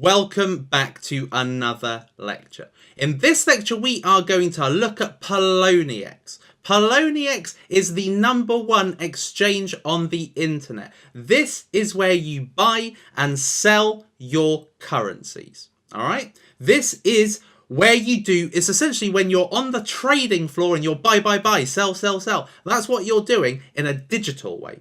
Welcome back to another lecture. In this lecture, we are going to look at poloniex. Poloniex is the #1 exchange on the internet. This is where you buy and sell your currencies. All right? This is where you do, it's essentially when you're on the trading floor and you're buy, sell, sell. That's what you're doing in a digital way.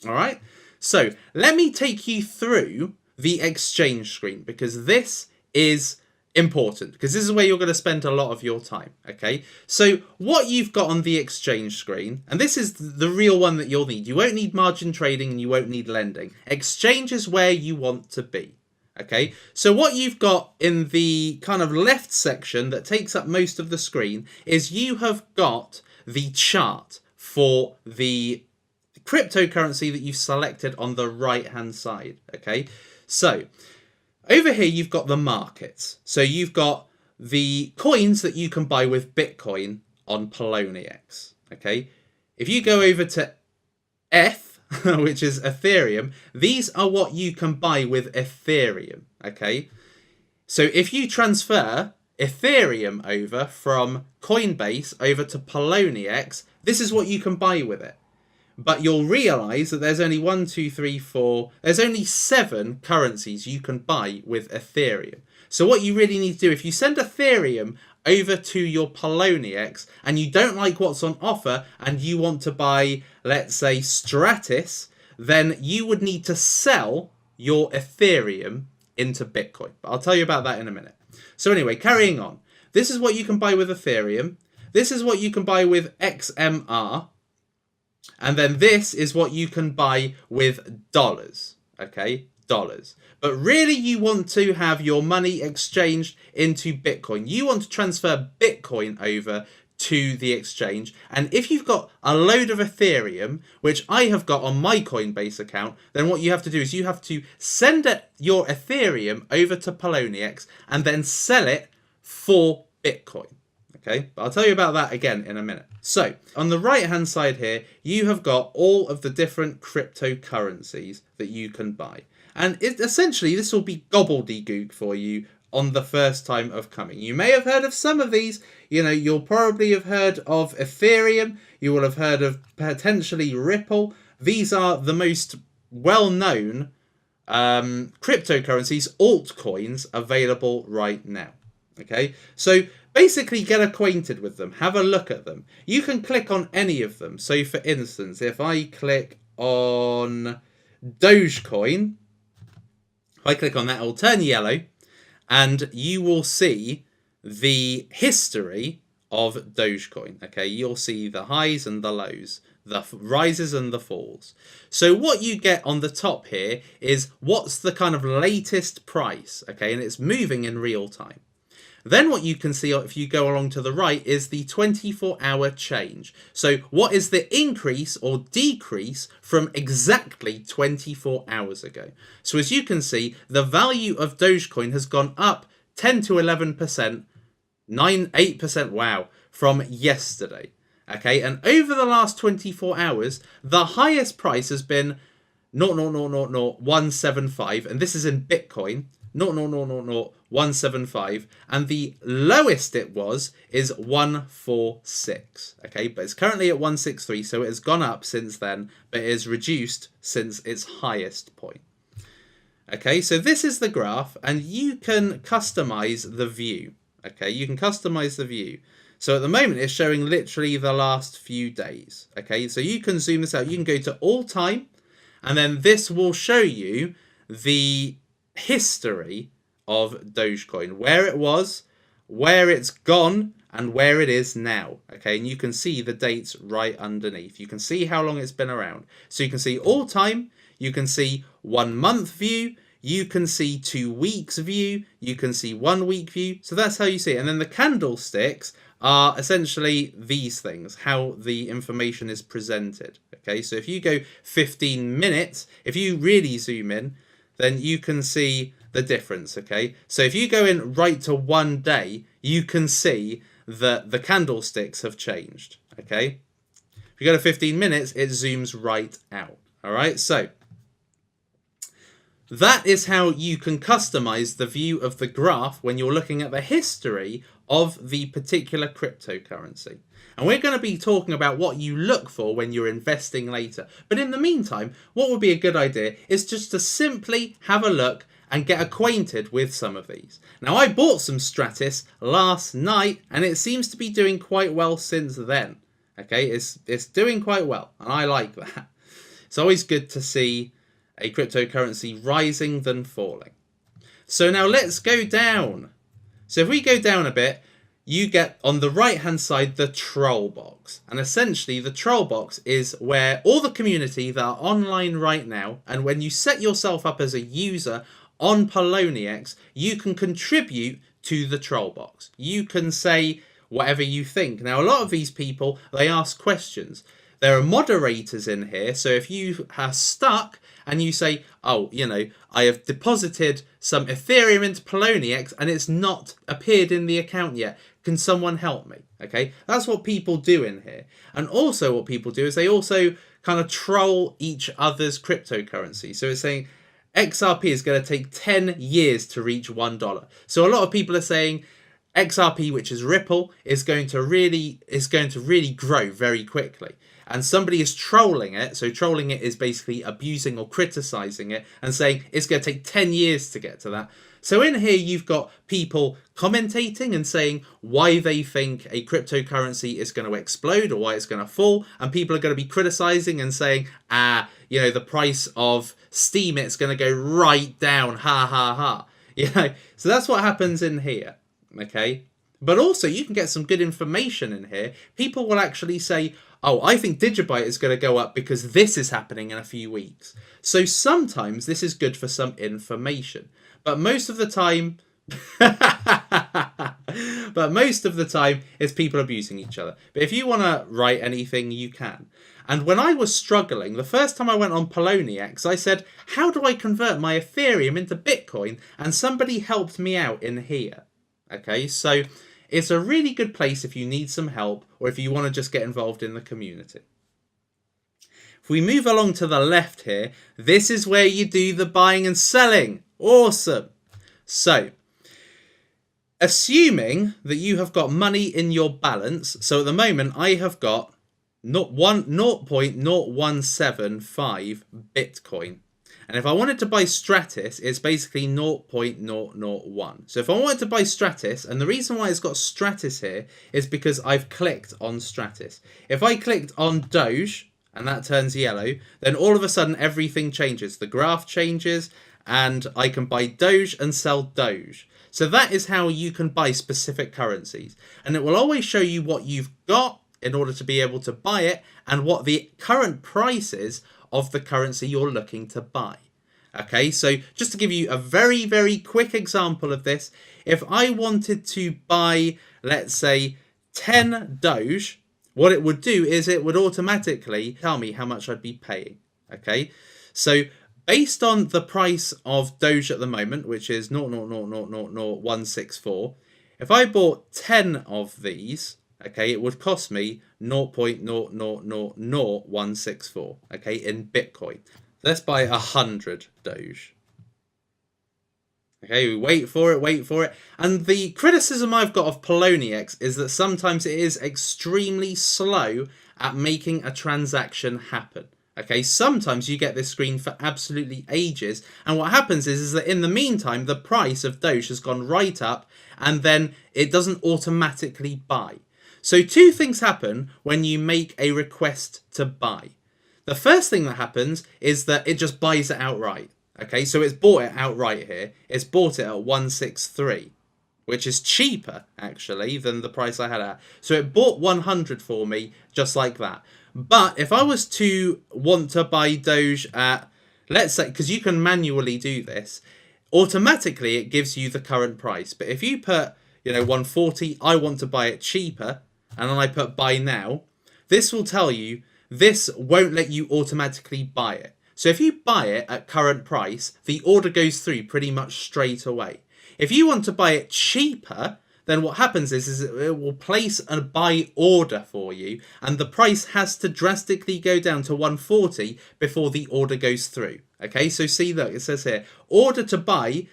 All right? So let me take you through the exchange screen, because this is important, because this is where you're going to spend a lot of your time. Okay, so what you've got on the exchange screen, and this is the real one that you'll need. You won't need margin trading and you won't need lending. Exchange is where you want to be. Okay, so what you've got in the kind of left section that takes up most of the screen is you have got the chart for the cryptocurrency that you've selected on the right hand side. Okay, so over here you've got the markets. So you've got the coins that you can buy with Bitcoin on poloniex. Okay, if you go over to F, which is Ethereum, these are what you can buy with Ethereum. Okay, so if you transfer Ethereum over from Coinbase over to poloniex, this is what you can buy with it. But you'll realise that there's only 1, 2, 3, 4... There's only 7 currencies you can buy with Ethereum. So what you really need to do, if you send Ethereum over to your poloniex and you don't like what's on offer and you want to buy, let's say, Stratis, then you would need to sell your Ethereum into Bitcoin. But I'll tell you about that in a minute. So anyway, carrying on. This is what you can buy with Ethereum. This is what you can buy with XMR. And then this is what you can buy with dollars. Okay, dollars. But really you want to have your money exchanged into Bitcoin. You want to transfer Bitcoin over to the exchange. And if you've got a load of Ethereum, which I have got on my Coinbase account, then what you have to do is you have to send your Ethereum over to poloniex and then sell it for Bitcoin. Okay, but I'll tell you about that again in a minute. So on the right hand side here, you have got all of the different cryptocurrencies that you can buy. And essentially this will be gobbledygook for you on the first time of coming. You may have heard of some of these. You know, you'll probably have heard of Ethereum. You will have heard of potentially Ripple. These are the most well-known cryptocurrencies, altcoins, available right now. Okay, so basically get acquainted with them. Have a look at them. You can click on any of them. So for instance, if I click on Dogecoin, if I click on that, it will turn yellow and you will see the history of Dogecoin. Okay, you'll see the highs and the lows, the rises and the falls. So what you get on the top here is what's the kind of latest price. Okay, and it's moving in real time. Then what you can see if you go along to the right is the 24-hour change. So what is the increase or decrease from exactly 24 hours ago? So as you can see, the value of Dogecoin has gone up 10 to 11%, 8%, wow, from yesterday. Okay, and over the last 24 hours, the highest price has been 0.0000175, and this is in Bitcoin. 0.0000175, and the lowest it was is 146. Okay, but it's currently at 163, so it has gone up since then, but it is reduced since its highest point. Okay, so this is the graph, and you can customize the view. Okay, you can customize the view. So at the moment, it's showing literally the last few days. Okay, so you can zoom this out. You can go to all time, and then this will show you the history of Dogecoin, where it was, where it's gone, and where it is now. Okay, and you can see the dates right underneath. You can see how long it's been around. So you can see all time, you can see 1 month view, you can see 2 weeks view, you can see 1 week view. So that's how you see it. And then the candlesticks are essentially these things, how the information is presented. Okay, so if you go 15 minutes, if you really zoom in, then you can see the difference. Okay, so if you go in right to 1 day, you can see that the candlesticks have changed. Okay, if you go to 15 minutes, it zooms right out. All right, so That is how you can customize the view of the graph when you're looking at the history of the particular cryptocurrency. And we're going to be talking about what you look for when you're investing later. But in the meantime, what would be a good idea is just to simply have a look and get acquainted with some of these. Now, I bought some Stratis last night and it seems to be doing quite well since then. Okay, it's doing quite well and I like that. It's always good to see a cryptocurrency rising than falling. So now let's go down. So if we go down a bit, you get on the right hand side the troll box. And essentially the troll box is where all the community that are online right now, and when you set yourself up as a user on poloniex, you can contribute to the troll box. You can say whatever you think. Now a lot of these people, they ask questions. There are moderators in here, so if you are stuck and you say, oh, you know, I have deposited some Ethereum into poloniex and it's not appeared in the account yet, can someone help me? Okay, that's what people do in here. And also what people do is they also kind of troll each other's cryptocurrency. So it's saying XRP is going to take 10 years to reach $1. So a lot of people are saying XRP, which is Ripple, is going to really grow very quickly. And somebody is trolling it. So trolling it is basically abusing or criticizing it and saying it's going to take 10 years to get to that. So in here, you've got people commentating and saying why they think a cryptocurrency is going to explode or why it's going to fall. And people are going to be criticizing and saying, you know, the price of Steam, it's going to go right down. Ha, ha, ha. You know, so that's what happens in here. Okay. But also you can get some good information in here. People will actually say, oh, I think Digibyte is going to go up because this is happening in a few weeks. So sometimes this is good for some information. But most of the time, it's people abusing each other. But if you want to write anything, you can. And when I was struggling, the first time I went on poloniex, I said, how do I convert my Ethereum into Bitcoin? And somebody helped me out in here. Okay, so it's a really good place if you need some help or if you want to just get involved in the community. If we move along to the left here, this is where you do the buying and selling. Awesome. So, assuming that you have got money in your balance, so at the moment I have got 0.0175 Bitcoin. And if I wanted to buy Stratis, it's basically 0.001. So if I wanted to buy Stratis, and the reason why it's got Stratis here is because I've clicked on Stratis. If I clicked on Doge, and that turns yellow, then all of a sudden everything changes. The graph changes, and I can buy Doge and sell Doge. So that is how you can buy specific currencies. And it will always show you what you've got in order to be able to buy it, and what the current price is of the currency you're looking to buy. Okay, so just to give you a very, very quick example of this, if I wanted to buy, let's say, 10 Doge, what it would do is it would automatically tell me how much I'd be paying. Okay, so based on the price of Doge at the moment, which is 0.0000164, if I bought 10 of these, okay, it would cost me 0.0000164, okay, in Bitcoin. Let's buy 100 Doge. Okay, we wait for it. And the criticism I've got of poloniex is that sometimes it is extremely slow at making a transaction happen. Okay, sometimes you get this screen for absolutely ages. And what happens is that in the meantime, the price of Doge has gone right up and then it doesn't automatically buy. So two things happen when you make a request to buy. The first thing that happens is that it just buys it outright. Okay, so it's bought it outright here. It's bought it at 163, which is cheaper, actually, than the price I had at. So it bought 100 for me, just like that. But if I was to want to buy Doge at, let's say, because you can manually do this, automatically it gives you the current price. But if you put, 140, I want to buy it cheaper, and then I put buy now, this will tell you, this won't let you automatically buy it. So if you buy it at current price, the order goes through pretty much straight away. If you want to buy it cheaper, then what happens is it will place a buy order for you, and the price has to drastically go down to 140 before the order goes through. Okay, so see, look, it says here, order to buy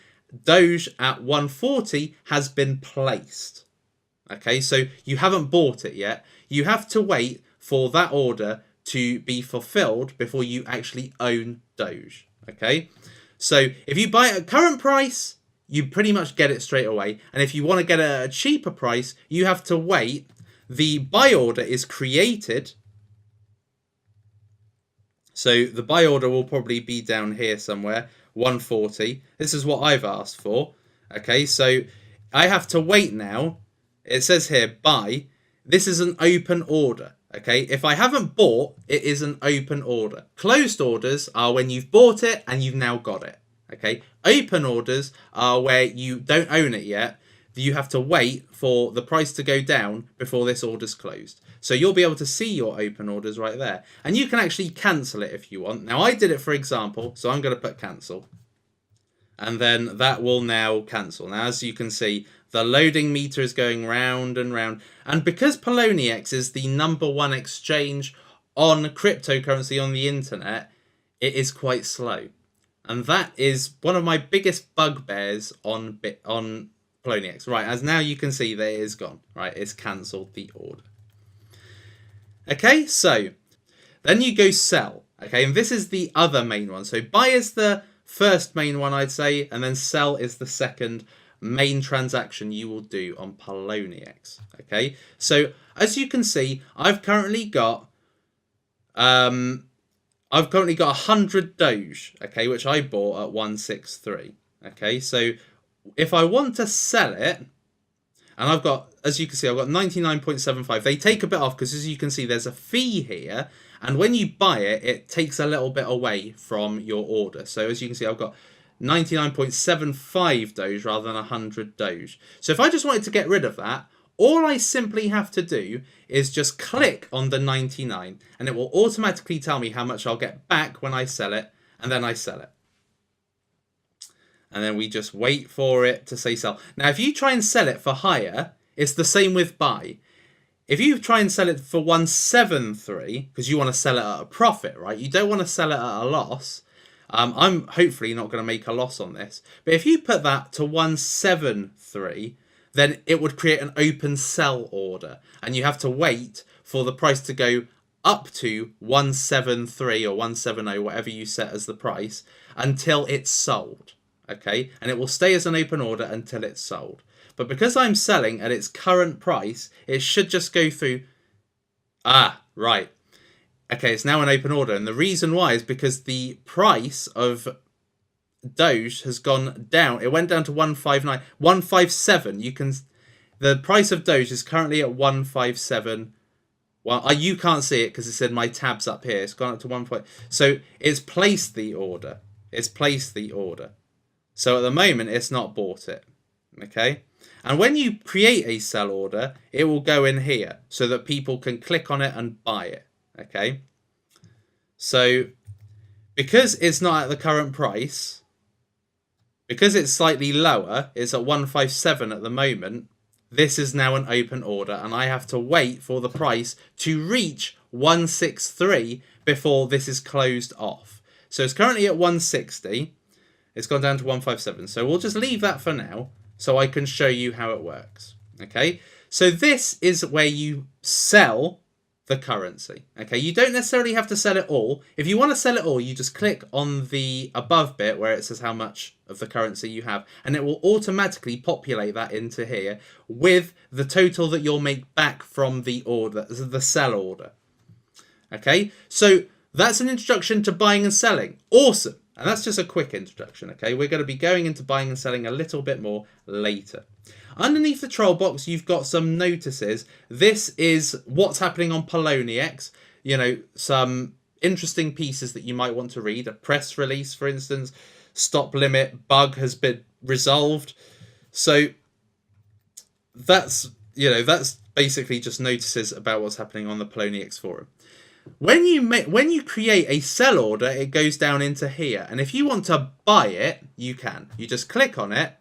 Doge at 140 has been placed. Okay, so you haven't bought it yet. You have to wait for that order to be fulfilled before you actually own Doge. Okay, so if you buy it at current price, you pretty much get it straight away. And if you want to get it at a cheaper price, you have to wait. The buy order is created. So the buy order will probably be down here somewhere, 140. This is what I've asked for. Okay, so I have to wait now. It says here, buy. This is an open order. Okay, if I haven't bought, it is an open order. Closed orders are when you've bought it and you've now got it. Okay, open orders are where you don't own it yet. You have to wait for the price to go down before this order's closed. So you'll be able to see your open orders right there. And you can actually cancel it if you want. Now I did it for example, so I'm going to put cancel. And then that will now cancel. Now as you can see, the loading meter is going round and round. And because poloniex is the #1 exchange on cryptocurrency on the internet, it is quite slow. And that is one of my biggest bugbears on poloniex. Right, as now you can see that it is gone. Right, it's cancelled the order. Okay, so then you go sell. Okay, and this is the other main one. So buy is the first main one, I'd say, and then sell is the second main transaction you will do on poloniex. Okay, so as you can see, I've currently got 100 Doge, okay, which I bought at 163. Okay, so if I want to sell it, and I've got, as you can see, I've got 99.75. They take a bit off because, as you can see, there's a fee here. And when you buy it, it takes a little bit away from your order. So as you can see, I've got 99.75 Doge rather than 100 Doge. So if I just wanted to get rid of that, all I simply have to do is just click on the 99 and it will automatically tell me how much I'll get back when I sell it, and then I sell it. And then we just wait for it to say sell. Now, if you try and sell it for higher, it's the same with buy. If you try and sell it for 173, because you want to sell it at a profit, right? You don't want to sell it at a loss. I'm hopefully not going to make a loss on this. But if you put that to 173, then it would create an open sell order. And you have to wait for the price to go up to 173 or 170, whatever you set as the price, until it's sold. Okay, and it will stay as an open order until it's sold. But because I'm selling at its current price, it should just go through. Ah, right. Okay, it's now an open order. And the reason why is because the price of Doge has gone down. It went down to 159, 157. The price of Doge is currently at 157. Well, you can't see it because it's in my tabs up here. It's gone up to 1. So it's placed the order. It's placed the order. So at the moment, it's not bought it. Okay. And when you create a sell order, it will go in here so that people can click on it and buy it. Okay. So because it's not at the current price, because it's slightly lower, it's at 157 at the moment, this is now an open order and I have to wait for the price to reach 163 before this is closed off. So it's currently at 160. It's gone down to 157. So we'll just leave that for now so I can show you how it works. Okay, so this is where you sell the currency. Okay, you don't necessarily have to sell it all. If you want to sell it all, you just click on the above bit where it says how much of the currency you have, and it will automatically populate that into here with the total that you'll make back from the order, the sell order. Okay, so that's an introduction to buying and selling. Awesome. And that's just a quick introduction, okay? We're going to be going into buying and selling a little bit more later. Underneath the troll box, you've got some notices. This is what's happening on poloniex. You know, some interesting pieces that you might want to read. A press release, for instance. Stop limit bug has been resolved. So that's, that's basically just notices about what's happening on the poloniex forum. When you create a sell order, it goes down into here. And if you want to buy it, you can. You just click on it.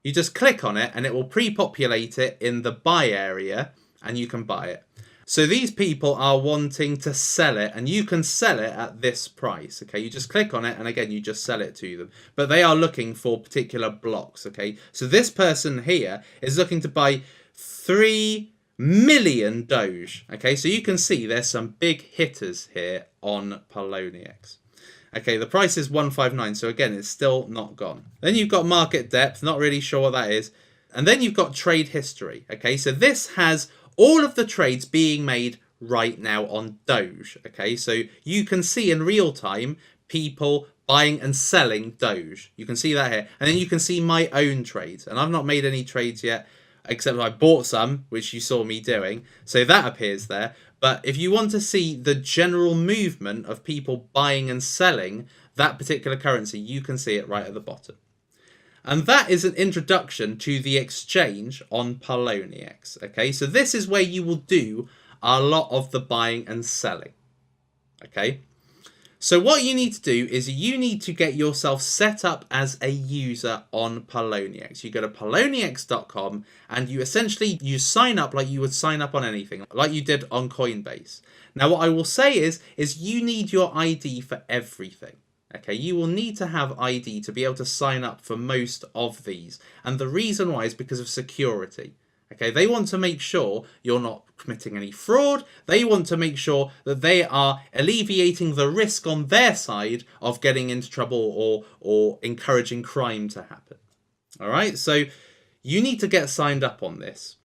You just click on it and it will pre-populate it in the buy area and you can buy it. So these people are wanting to sell it and you can sell it at this price. Okay, you just click on it and again you just sell it to them. But they are looking for particular blocks. Okay, so this person here is looking to buy 3 million Doge. Okay, so you can see there's some big hitters here on poloniex. Okay, the price is 159, so again, it's still not gone. Then you've got market depth, not really sure what that is. And then you've got trade history. Okay, so this has all of the trades being made right now on Doge. Okay, so you can see in real time people buying and selling Doge. You can see that here. And then you can see my own trades. And I've not made any trades yet, except I bought some, which you saw me doing. So that appears there. But if you want to see the general movement of people buying and selling that particular currency, you can see it right at the bottom. And that is an introduction to the exchange on poloniex. Okay, so this is where you will do a lot of the buying and selling. Okay, so what you need to do is you need to get yourself set up as a user on poloniex. You go to poloniex.com and you sign up like you would sign up on anything, like you did on Coinbase. Now what I will say is you need your ID for everything. Okay, you will need to have ID to be able to sign up for most of these. And the reason why is because of security. Okay, they want to make sure you're not committing any fraud. They want to make sure that they are alleviating the risk on their side of getting into trouble or encouraging crime to happen. All right, so you need to get signed up on this.